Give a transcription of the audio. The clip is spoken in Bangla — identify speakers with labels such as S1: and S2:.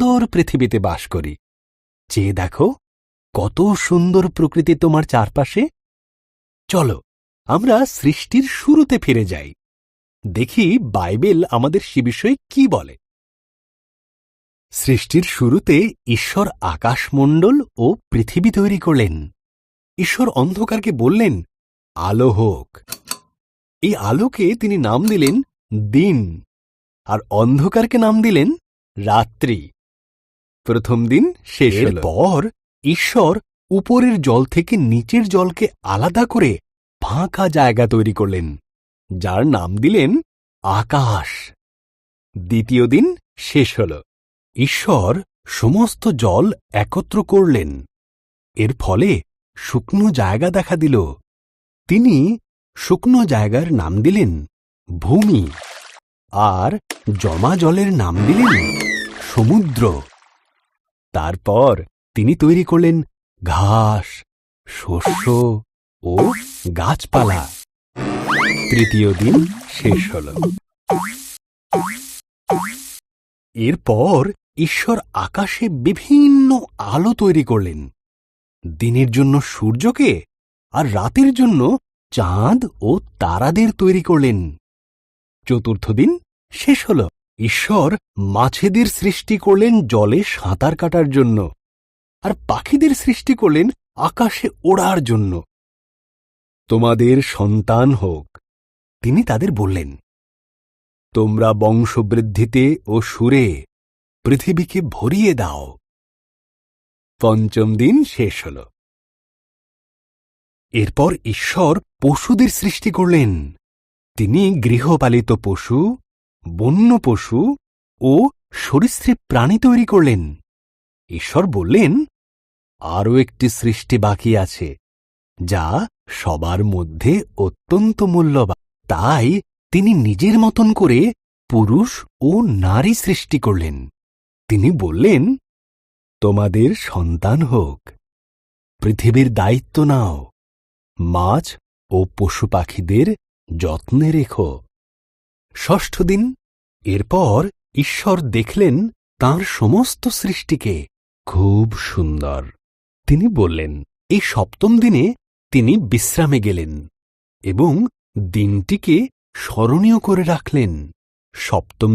S1: সুন্দর পৃথিবীতে বাস করি। চেয়ে দেখো কত সুন্দর প্রকৃতি তোমার চারপাশে। চলো আমরা সৃষ্টির শুরুতে ফিরে যাই, দেখি বাইবেল আমাদের সে বিষয়ে কি বলে। সৃষ্টির শুরুতে ঈশ্বর আকাশমণ্ডল ও পৃথিবী তৈরি করলেন। ঈশ্বর অন্ধকারকে বললেন, আলো হোক। এই আলোকে তিনি নাম দিলেন দিন, আর অন্ধকারকে নাম দিলেন রাত্রি। প্রথম দিন শেষ হল। এরপর ঈশ্বর উপরের জল থেকে নিচের জলকে আলাদা করে ফাঁকা জায়গা তৈরি করলেন, যার নাম দিলেন আকাশ। দ্বিতীয় দিন শেষ হল। ঈশ্বর সমস্ত জল একত্র করলেন। এর ফলে শুকনো জায়গা দেখা দিল। তিনি শুকনো জায়গার নাম দিলেন ভূমি, আর জমা জলের নাম দিলেন সমুদ্র। তারপর তিনি তৈরি করলেন ঘাস, শস্য ও গাছপালা। তৃতীয় দিন শেষ হল। এরপর ঈশ্বর আকাশে বিভিন্ন আলো তৈরি করলেন, দিনের জন্য সূর্যকে আর রাতের জন্য চাঁদ ও তারাদের তৈরি করলেন। চতুর্থ দিন শেষ হল। ঈশ্বর মাছেদের সৃষ্টি করলেন জলে সাঁতার কাটার জন্য, আর পাখিদের সৃষ্টি করলেন আকাশে ওড়ার জন্য। তোমাদের সন্তান হোক, তিনি তাদের বললেন। তোমরা বংশবৃদ্ধিতে ও সুরে পৃথিবীকে ভরিয়ে দাও। পঞ্চম দিন শেষ হল। এরপর ঈশ্বর পশুদের সৃষ্টি করলেন। তিনি গৃহপালিত পশু, বন্য পশু ও সরীসৃপ প্রাণী তৈরি করলেন। ঈশ্বর বললেন, আরও একটি সৃষ্টি বাকি আছে, যা সবার মধ্যে অত্যন্ত মূল্যবান। তাই তিনি নিজের মতন করে পুরুষ ও নারী সৃষ্টি করলেন। তিনি বললেন, তোমাদের সন্তান হোক, পৃথিবীর দায়িত্ব নাও, মাছ ও পশু পাখিদের যত্নে রেখো। ষষ্ঠ দিন। এরপর ঈশ্বর দেখলেন তাঁর সমস্ত সৃষ্টিকে খুব সুন্দর। তিনি বললেন, এই সপ্তম দিনে তিনি বিশ্রামে গেলেন এবং দিনটিকে স্মরণীয় করে রাখলেন। সপ্তম